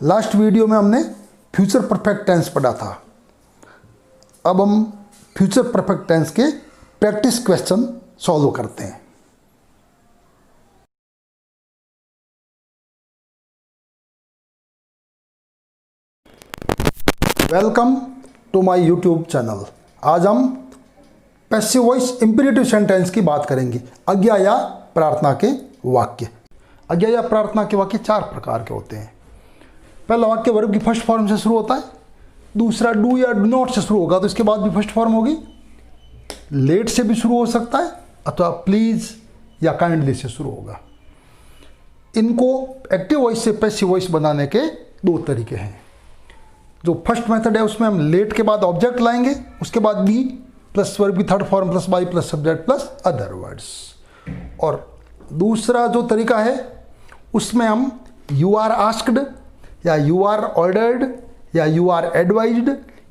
Last video में हमने future perfect tense पढ़ा था। अब हम फ्यूचर परफेक्ट टेंस के प्रैक्टिस क्वेश्चन सॉल्व करते हैं। Welcome to my YouTube channel. आज हम पैसिव वॉइस इंपेरेटिव सेंटेंस की बात करेंगे। आज्ञा या प्रार्थना के वाक्य। आज्ञा या प्रार्थना के वाक्य चार प्रकार के होते हैं। पहला वाक्य वर्ब की फर्स्ट फॉर्म से शुरू होता है। दूसरा डू या डू नॉट से शुरू होगा तो इसके बाद भी फर्स्ट फॉर्म होगी। लेट से भी शुरू हो सकता है अथवा प्लीज या काइंडली से शुरू होगा। इनको एक्टिव वॉइस से पैसिव वॉइस बनाने के दो तरीके हैं। जो फर्स्ट मेथड है उसमें हम लेट के बाद ऑब्जेक्ट लाएंगे, उसके बाद बी प्लस वर्ब की third form plus by plus subject plus other words. और दूसरा जो तरीका है उसमें हम यू आर आस्क्ड या यू आर ऑर्डर्ड या यू आर एडवाइज्ड,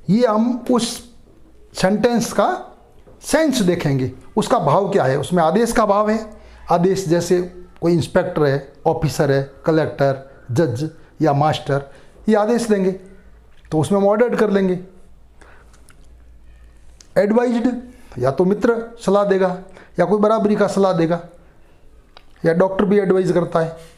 ये हम उस सेंटेंस का सेंस देखेंगे, उसका भाव क्या है। उसमें आदेश का भाव है। आदेश जैसे कोई इंस्पेक्टर है, ऑफिसर है, कलेक्टर, जज या मास्टर, ये आदेश देंगे तो उसमें हम ऑर्डर्ड कर लेंगे। एडवाइज्ड या तो मित्र सलाह देगा या कोई बराबरी का सलाह देगा या डॉक्टर भी एडवाइज करता है।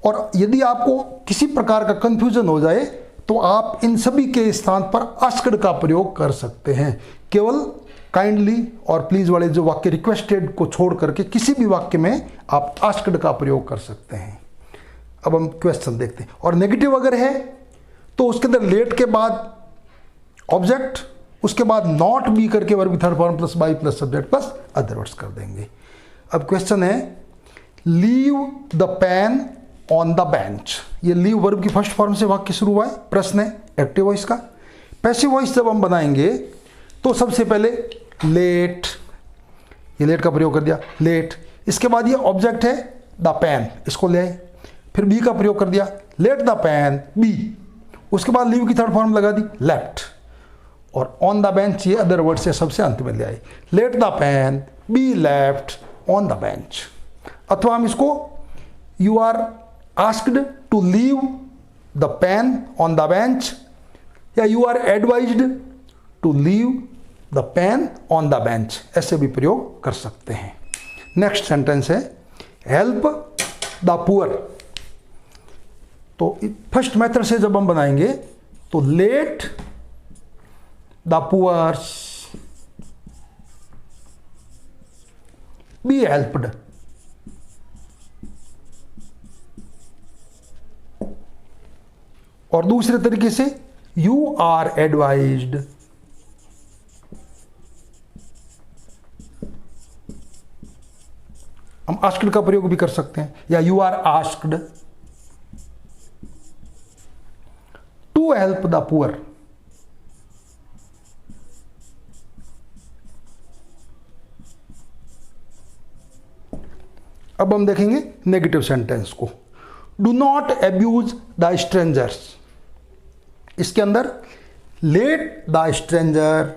और यदि आपको किसी प्रकार का कंफ्यूजन हो जाए तो आप इन सभी के स्थान पर आस्क्ड का प्रयोग कर सकते हैं। केवल काइंडली और प्लीज वाले जो वाक्य रिक्वेस्टेड को छोड़ करके किसी भी वाक्य में आप आस्क्ड का प्रयोग कर सकते हैं। अब हम क्वेश्चन देखते हैं। और नेगेटिव अगर है तो उसके अंदर लेट के बाद ऑब्जेक्ट, उसके बाद नॉट बी करके verb third form plus by plus subject plus other words कर देंगे। अब क्वेश्चन है leave the pen on the bench. ये लीव वर्ब की फर्स्ट फॉर्म से वाक्य शुरू हुआ है, प्रश्न है एक्टिव वॉइस का। पैसिव वॉइस जब हम बनाएंगे तो सबसे पहले लेट, ये लेट का प्रयोग कर दिया, लेट। इसके बाद ये ऑब्जेक्ट है द पेन, इसको ले आए। फिर बी का प्रयोग कर दिया, लेट द पेन बी। उसके बाद लीव की थर्ड फॉर्म लगा दी, लेफ्ट। और ऑन द बेंच ये अदर वर्ड से सबसे अंत में ले आए, let the pen be left on the bench. अथवा हम इसको you are asked to leave the pen on the bench या you are advised to leave the pen on the bench, ऐसे भी प्रयोग कर सकते हैं। नेक्स्ट सेंटेंस है हेल्प द पुअर। तो फर्स्ट मेथड से जब हम बनाएंगे तो let the poor be helped. और दूसरे तरीके से यू आर एडवाइज्ड हम आस्क्ड का प्रयोग भी कर सकते हैं या you are asked to help the poor. अब हम देखेंगे नेगेटिव सेंटेंस को। Do not abuse the strangers. इसके अंदर let the stranger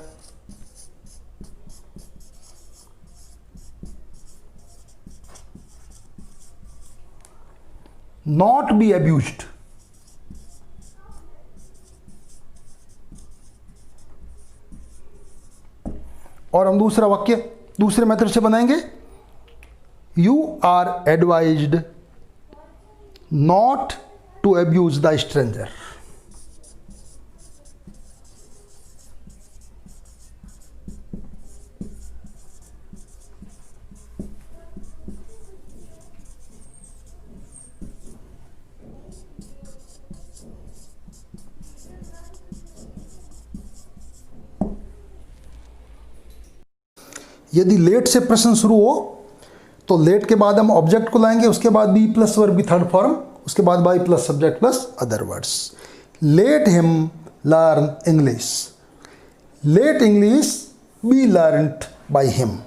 not be abused. और हम दूसरा वाक्य दूसरे मेथड से बनाएंगे, you are advised not to abuse the stranger. यदि लेट से प्रश्न शुरू हो तो लेट के बाद हम ऑब्जेक्ट को लाएंगे, उसके बाद बी प्लस वर्ब की थर्ड फॉर्म, उसके बाद by plus subject plus other words. Let him learn English. Let English be learned by him.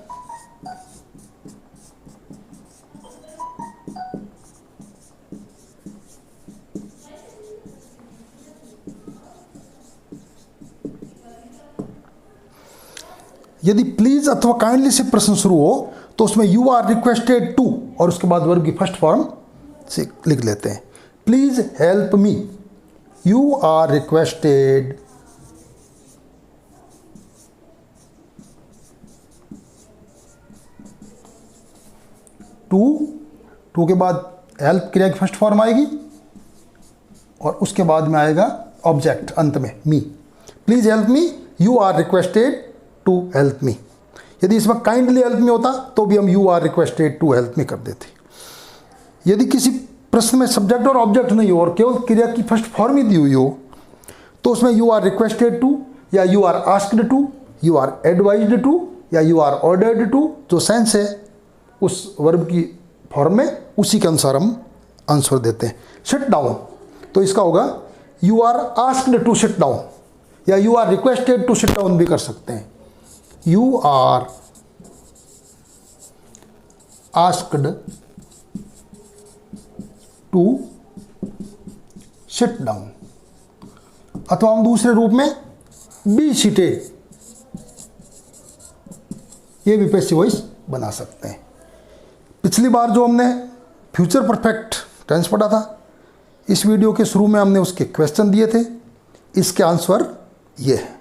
यदि प्लीज अथवा काइंडली से प्रश्न शुरू हो तो उसमें यू आर रिक्वेस्टेड टू और उसके बाद वर्ब की फर्स्ट फॉर्म से लिख लेते हैं। Please help me you are requested to के बाद हेल्प क्रिया की फर्स्ट फॉर्म आएगी और उसके बाद में आएगा ऑब्जेक्ट अंत में me. Please help me, you are requested to help me. यदि इसमें काइंडली हेल्प मी होता तो भी हम you are requested to help me कर देते। यदि किसी प्रश्न में सब्जेक्ट और ऑब्जेक्ट नहीं हो और केवल क्रिया की फर्स्ट फॉर्म ही दी हुई हो तो उसमें यू आर रिक्वेस्टेड टू या you are asked to, you are advised to या यू आर ऑर्डर्ड टू, जो सेंस है उस वर्ब की फॉर्म में उसी के अनुसार हम आंसर देते हैं। सिट डाउन तो इसका होगा you are asked to sit down या you are requested to sit down भी कर सकते हैं। You are asked to sit down, अथवा हम दूसरे रूप में बी सीटेड, ये भी पैसिव वॉइस बना सकते हैं। पिछली बार जो हमने फ्यूचर परफेक्ट टेंस पढ़ा था, इस वीडियो के शुरू में हमने उसके क्वेश्चन दिए थे, इसके आंसर ये है।